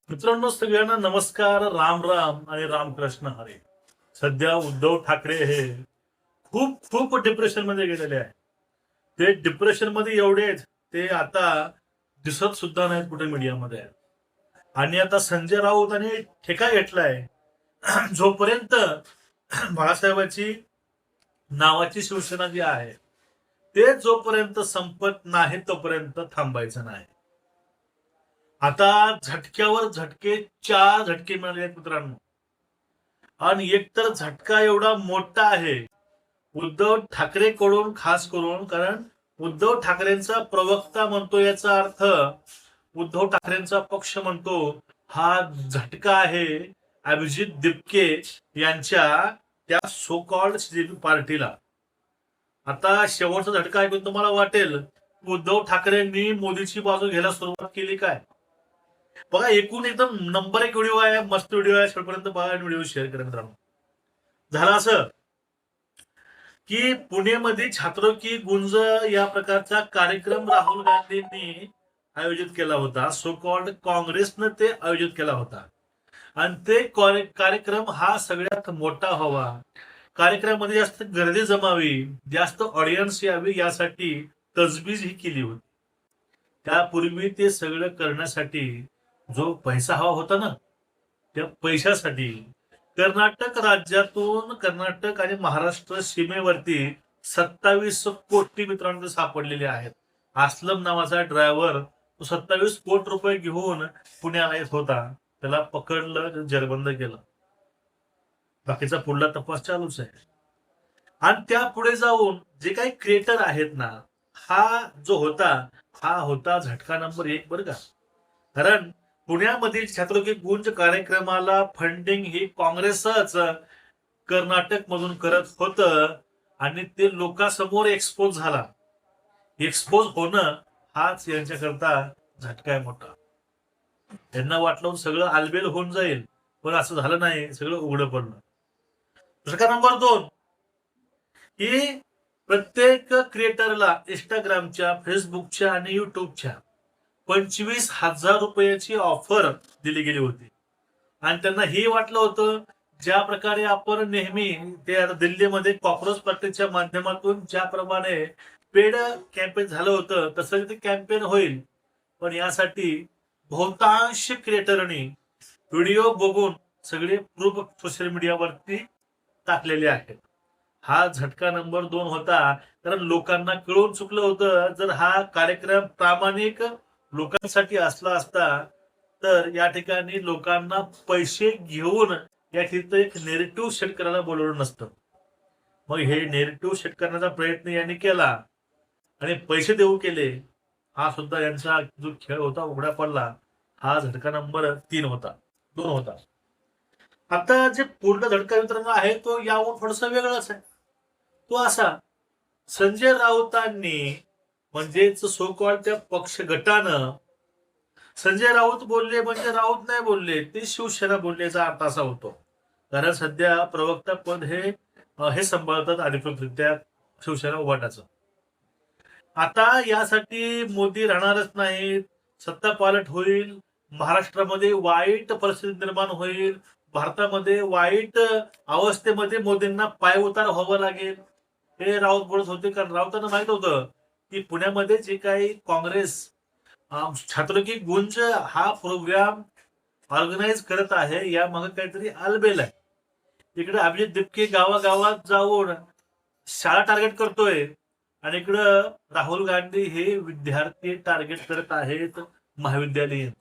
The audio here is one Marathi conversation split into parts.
मित्रांनो, सगळ्यांना नमस्कार, राम राम आणि रामकृष्ण हरे. सध्या उद्धव ठाकरे हे खूप खूप डिप्रेशन मध्ये गेलेले आहे. ते डिप्रेशन मध्ये एवढे आहेत, ते आता दिसत सुद्धा नाहीत कुठे मीडियामध्ये. आणि आता संजय राऊतांनी ठेका घेतलाय. जोपर्यंत बाळासाहेबांची नावाची शिवसेना जी आहे, ते जोपर्यंत संपत नाही तोपर्यंत थांबायचं नाही. आता झटक्यावर झटके 4 झटके मिळाले आहेत मित्रांनो. आणि एकतर झटका एवढा मोठा आहे उद्धव ठाकरे कडून, खास करून. कारण उद्धव ठाकरेंचा प्रवक्ता म्हणतो, याचा अर्थ उद्धव ठाकरेंचा पक्ष म्हणतो हा झटका आहे अभिजित दिपके यांच्या त्या सो कॉल्ड सीजेपी पार्टीला. आता शेवटचा झटका ऐकून तुम्हाला वाटेल उद्धव ठाकरेंनी मोदीची बाजू घ्यायला सुरुवात केली काय. बघा, एकूण एकदम नंबर 1 व्हिडिओ आहे, मस्त व्हिडिओ आहे. शेवटपर्यंत बघा आणि व्हिडिओ शेअर करा मित्रांनो. झालं असं की पुणेमध्ये छात्रों की गुंज या प्रकारचा कार्यक्रम राहुल गांधींनी आयोजित केला होता. सो कॉल्ड काँग्रेसनं ते आयोजित केला होता. आणि ते कार्यक्रम हा सगळ्यात मोठा व्हावा, कार्यक्रमामध्ये जास्त गर्दी जमावी, जास्त ऑडियन्स यावी, यासाठी तजवीज ही केली होती. त्यापूर्वी ते सगळं करण्यासाठी जो पैसा हवा होता ना, त्या पैशासाठी कर्नाटक राज्यातून, कर्नाटक आणि महाराष्ट्र सीमेवरती 27 कोटी मित्रांनो सापडलेले आहेत. अस्लम नावाचा ड्रायव्हर 27 कोटी रुपये घेऊन पुण्याला येत होता. त्याला पकडलं, जेरबंद केलं. बाकीचा पुढला तपास चालूच आहे. आणि त्या पुढे जाऊन जे काही क्रिएटर आहेत ना, हा जो होता, हा होता झटका नंबर 1 बरं का. कारण पुण्यामधील छात्रकी गुंज कार्यक्रमाला फंडिंग ही काँग्रेसच कर्नाटक मधून करत होतं. आणि ते लोकांसमोर एक्सपोज झाला. एक्सपोज होणं हाच यांच्याकरता झटका आहे मोठा. त्यांना वाटलं सगळं आलबेल होऊन जाईल, पण असं झालं नाही, सगळं उघडं पडलं. झटका नंबर 2 की प्रत्येक क्रिएटरला इंस्टाग्रामच्या, फेसबुकच्या आणि युट्यूबच्या 25,000 रुपयाची ऑफर दिली गेली होती. आणि त्यांना हे वाटलं होतं, ज्या प्रकारे आपण नेहमी ते दिल्लीमध्ये कॉक्रोच पार्टीच्या माध्यमातून ज्याप्रमाणे पेड कॅम्पेन झालं होतं, तसं ते कॅम्पेन होईल. पण यासाठी बहुतांश क्रिएटरनी व्हिडिओ बघून सगळे प्रूफ सोशल मीडियावरती टाकलेले आहेत. हा झटका नंबर 2 होता. कारण लोकांना कळून चुकलं होतं, जर हा कार्यक्रम प्रामाणिक लोकांसाठी असला असता तर या ठिकाणी लोकांना पैसे घेऊन या ठिकाणी एक नेरेटिव्ह सेट करायला बोलवलं नसतं. मग हे नेरेटिव्ह सेट करण्याचा प्रयत्न यांनी केला आणि पैसे देऊ केले. हा सुद्धा यांचा जो खेळ होता उघडा पडला. हा झटका नंबर 2 होता. आता जे पूर्ण झटका मित्रांनो आहे तो याहून थोडासा वेगळाच आहे. तो असा, संजय राऊतांनी म्हणजेच सो कॉल्ड त्या पक्ष गटानं, संजय राऊत बोलले म्हणजे राऊत नाही बोलले, ते शिवसेना बोलण्याचा अर्थ असा होतो. कारण सध्या प्रवक्ता पद हे सांभाळतात अधिकृतरित्या शिवसेना उभाटाचं. आता यासाठी मोदी राहणारच नाहीत, सत्ता पालट होईल, महाराष्ट्रामध्ये वाईट परिस्थिती निर्माण होईल, भारतामध्ये वाईट अवस्थेमध्ये मोदींना पायउतार व्हावं लागेल, हे राऊत बोलत होते. कारण राऊतांना माहित होतं की पुण्यामध्ये जे काही काँग्रेस छात्र की गुंज हा प्रोग्राम ऑर्गनाईज करत आहे, या मागे काहीतरी आलबेल आहे. इकडे अभिजित दिपके गावागावात जाऊन शाळा टार्गेट करतोय आणि इकडं राहुल गांधी हे विद्यार्थी टार्गेट करत आहेत, महाविद्यालयीन.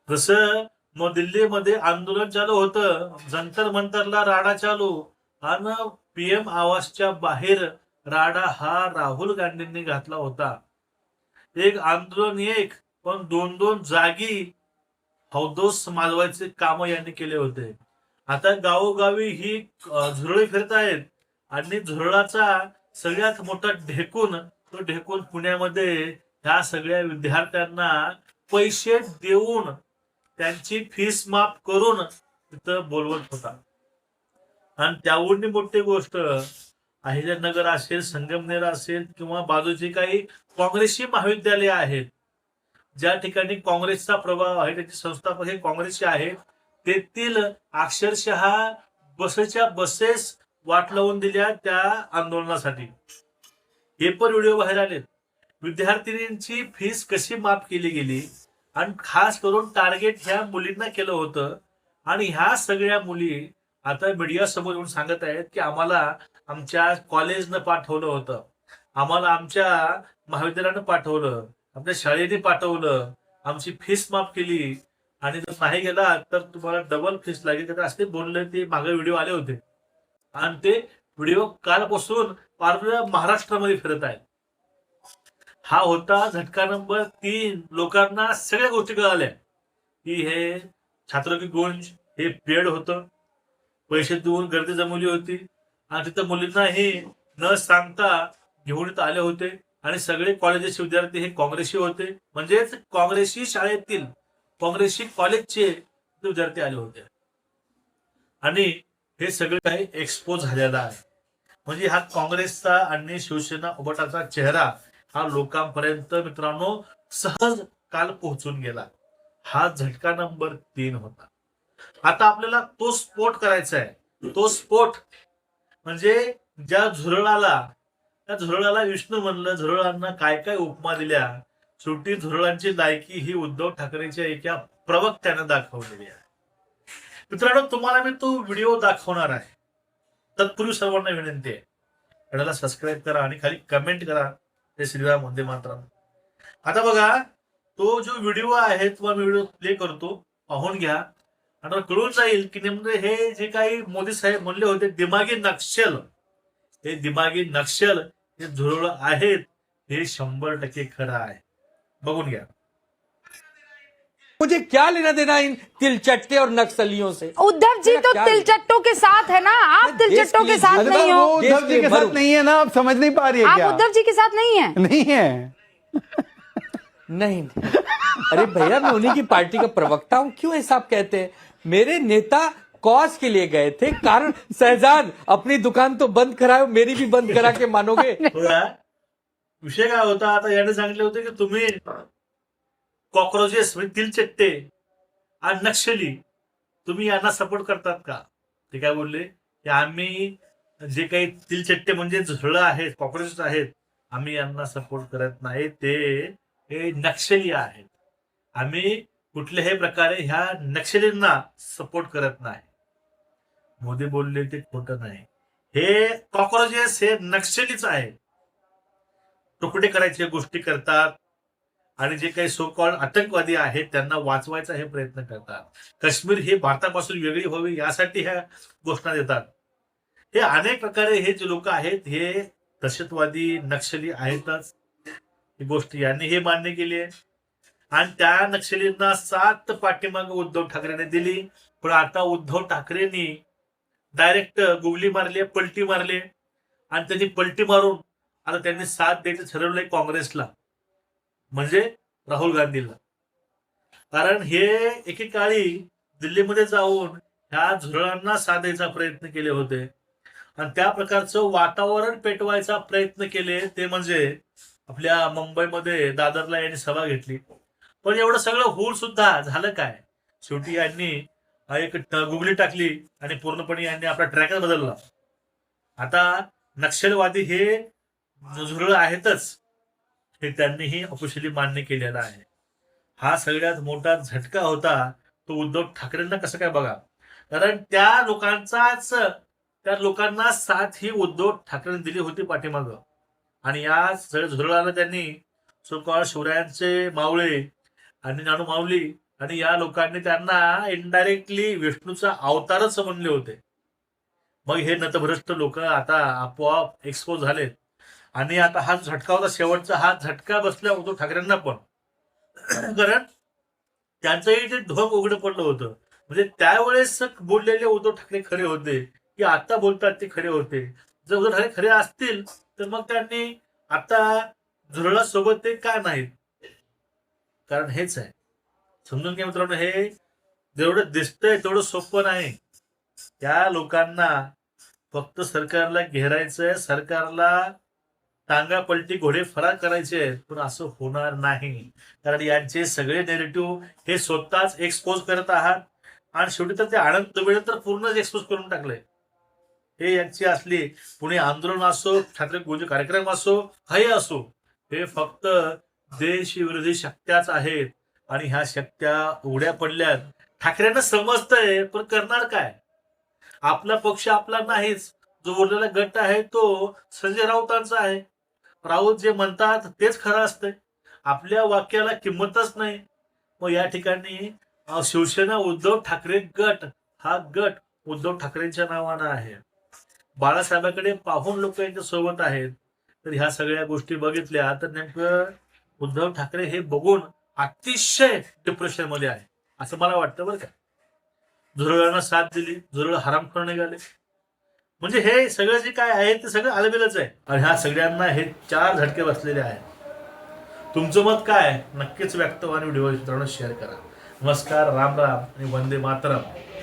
जसं मग दिल्लीमध्ये आंदोलन चालू होतं, जंतर मंतरला राडा चालू, आणि पीएम आवासच्या बाहेर राडा हा राहुल गांधींनी घातला होता. एक आंदोलन एक, पण 2-2 जागी हौदोस माजवायचे काम यांनी केले होते. आता गावोगावी ही झुरळी फिरत आहेत आणि झुरळाचा सगळ्यात मोठा ढेकून, तो ढेकून पुण्यामध्ये ह्या सगळ्या विद्यार्थ्यांना पैसे देऊन त्यांची फीस माफ करून तिथं बोलवत होता. आणि त्यावरून मोठी गोष्ट, अहिल्यानगर असेल, संगमनेर असेल किंवा बाजूची काही काँग्रेसची महाविद्यालय आहेत, ज्या ठिकाणी काँग्रेसचा प्रभाव आहे, त्याचे संस्थापक हे काँग्रेसचे आहेत, तेथील अक्षरशः बसेच्या बसेस वाट लावून दिल्या त्या आंदोलनासाठी. हे पण व्हिडिओ बाहेर आले. विद्यार्थिनींची फीस कशी माफ केली गेली आणि खास करून टार्गेट ह्या मुलींना केलं होतं. आणि ह्या सगळ्या मुली आता मीडिया समोर येऊन सांगत आहेत की आम्हाला आमच्या कॉलेजनं पाठवलं होतं, आम्हाला आमच्या महाविद्यालयानं पाठवलं, आमच्या शाळेने पाठवलं, आमची फीस माफ केली आणि जर नाही गेला तर तुम्हाला डबल फीस लागेल. तर असे बोलले ते मागे व्हिडिओ आले होते आणि ते व्हिडिओ कालपासून पार महाराष्ट्रामध्ये फिरत आहेत. हा होता झटका नंबर 3. लोकांना सगळ्या गोष्टी कळाल्या की हे छात्र की गुंज हे पेड होतं, पैसे देऊन गर्दी जमवली होती आणि तिथं मुलींना हे न सांगता घेऊन आले होते आणि सगळे कॉलेजेसचे विद्यार्थी हे काँग्रेसी होते, म्हणजेच काँग्रेसी शाळेतील काँग्रेसी कॉलेजचे विद्यार्थी आले होते आणि हे सगळे काही एक्सपोज झालेला आहे. म्हणजे हा काँग्रेसचा आणि शिवसेना उभाटाचा चेहरा हा लोकांपर्यंत मित्रांनो सहज काल पोहोचून गेला. हा झटका नंबर 3 होता. आता आपल्याला तो स्फोट करायचा आहे. तो स्फोट म्हणजे ज्या झुरळाला, त्या झुरळाला विष्णू म्हणलं, झुरळांना काय काय उपमा दिल्या, शेवटी झुरळांची लायकी ही उद्धव ठाकरेच्या एका प्रवक्त्यानं दाखवलेली आहे. मित्रांनो तुम्हाला मी तो व्हिडिओ दाखवणार आहे. तत्पूर्वी सर्वांना विनंती आहे, चॅनलला सबस्क्राईब करा आणि खाली कमेंट करा जय श्रीराम वंदे मातरम. आता बघा तो जो व्हिडिओ आहे तो मी व्हिडिओ प्ले करतो, पाहून घ्या आणि कळून जाईल की नेमकं हे जे काही मोदी साहेब म्हणले होते दिमागी नक्षल, हे दिमागी नक्षल हे झुरळ आहेत हे 100% खरं आहे. बघून घ्या. मुझे क्या लेना देना इन तिलचट्टे और नक्सलियों से? उद्धव जी तो तिलचट्टों के साथ है ना, आप तिलचट्टों के साथ नहीं हो। उद्धव जी के साथ नहीं है ना, आप समझ नहीं पा रही है क्या? आप उद्धव जी के साथ नहीं है? नहीं है। नहीं अरे भैया मैं उन्हीं की पार्टी का प्रवक्ता हूं, क्यों ऐसा आप कहते हैं? मेरे नेता कॉज के लिए गए थे, कारण शहजाद अपनी दुकान तो बंद कराओ, मेरी भी बंद करा के मानोगे? विषय काय होता, आता याने सांगितले होते की तुम्ही कॉक्रोचेस म्हणजे तिलचट्टे आणि नक्षली तुम्ही यांना सपोर्ट करतात का? ते काय बोलले की आम्ही जे काही तिलचट्टे म्हणजे झुरळ आहेत, कॉक्रोचेस आहेत, आम्ही यांना सपोर्ट करत नाही, ते नक्षली आहेत. आम्ही कुठल्याही प्रकारे ह्या नक्षलींना सपोर्ट करत नाही. मोदी बोलले ते खोटं नाही. हे कॉक्रोचेस हे नक्षलीच आहे. तुकडे करायचे गोष्टी करतात आणि जे काही सो कॉल्ड आतंकवादी आहेत त्यांना वाचवायचा हे प्रयत्न करतात. काश्मीर ही भारतापासून वेगळी व्हावी यासाठी ह्या घोषणा देतात. हे अनेक प्रकारे हे जे लोक आहेत हे दहशतवादी नक्षली आहेतच. ही गोष्ट यांनी हे मान्य केली आहे आणि त्या नक्षलींना 7 पाठीमागे उद्धव ठाकरेने दिली. पण आता उद्धव ठाकरेंनी डायरेक्ट गुगली मारली, पलटी मारली आणि त्यांनी पलटी मारून आता त्यांनी साथ द्यायचं ठरवलंय काँग्रेसला, म्हणजे राहुल गांधीला. कारण हे एकेकाळी दिल्लीमध्ये जाऊन ह्या झुरळांना साथ द्यायचा प्रयत्न केले होते आणि त्या प्रकारचं वातावरण पेटवायचा प्रयत्न केले. ते म्हणजे आपल्या मुंबईमध्ये दादरला यांनी सभा घेतली. पण एवढं सगळं होऊन सुद्धा झालं काय? शेवटी यांनी एक गुगली टाकली आणि पूर्णपणे यांनी आपला ट्रॅकर बदलला. आता नक्षलवादी हे झुरळ आहेतच हे त्यांनीही ऑफिशियली मान्य केलेलं आहे. हा सगळ्यात मोठा झटका होता तो उद्धव ठाकरेंना. कसं काय बघा, कारण त्या लोकांना साथ ही उद्धव ठाकरेंनी दिली होती पाठीमागं आणि या सगळ्या झुरळाला त्यांनी सो शिवरायांचे मावळे आणि नानू माऊली आणि या लोकांनी त्यांना इनडायरेक्टली विष्णूचा अवतारच म्हणले होते. मग हे नतभ्रष्ट लोक आता आपोआप एक्सपोज झालेत आणि आता हा झटका होता शेवटचा. हा झटका बसला उद्धव ठाकरेंना पण, कारण त्यांचंही ते ढोंग उघडं पडलं होतं. म्हणजे त्यावेळेस बोललेले उद्धव ठाकरे खरे होते की आता बोलतात ते खरे होते? जर उद्धव ठाकरे खरे असतील तर मग त्यांनी आता झुरळासोबत ते का नाहीत? कारण हेच आहे. समजून घ्या मित्रांनो, हे जेवढं दिसतंय तेवढं सोपं नाही. त्या लोकांना फक्त सरकारला घेरायचंय, सरकारला टांगा पलटी घोडे फरार करायचे आहेत, पण असं होणार नाही. कारण यांचे सगळे नेरेटिव्ह हे स्वतःच एक्सपोज करत आहात आणि शेवटी तर ते आनंद दुबे तर पूर्णच एक्सपोज करून टाकलंय. हे यांची असली पुणे आंदोलन असो, ठाकरे गोंजी कार्यक्रम असो, काही असो, हे फक्त देशविरोधी शक्त्याच आहेत. आणि ह्या शक्त्या उघड्या पडल्यात. ठाकरेंना समजतंय, पण करणार काय? आपला पक्ष आपला नाहीच. जो उरलेला गट आहे तो संजय राऊतांचा आहे. राऊत जे म्हणतात तेच खरं असतंय. आपल्या वाक्याला किंमतच नाही. मग या ठिकाणी शिवसेना उद्धव ठाकरे गट, हा गट उद्धव ठाकरेंच्या नावानं आहे. बाळासाहेबांकडे पाहून लोक यांच्या सोबत आहेत. तर ह्या सगळ्या गोष्टी बघितल्या तर नेमकं उद्धव ठाकरे हे बघून अतिशय डिप्रेशन मध्ये आहे असं मला वाटतं बरं का. झुरळांना साथ दिली, झुरळ हरामखोर निघाले. म्हणजे हे सगळं जे काय आहे ते सगळं अलबेलच आहे. आणि ह्या सगळ्यांना हे 4 झटके बसलेले आहेत. तुमचं मत काय नक्कीच व्यक्त व्हा आणि व्हिडिओ शेअर करा. नमस्कार, राम राम आणि वंदे मातरम.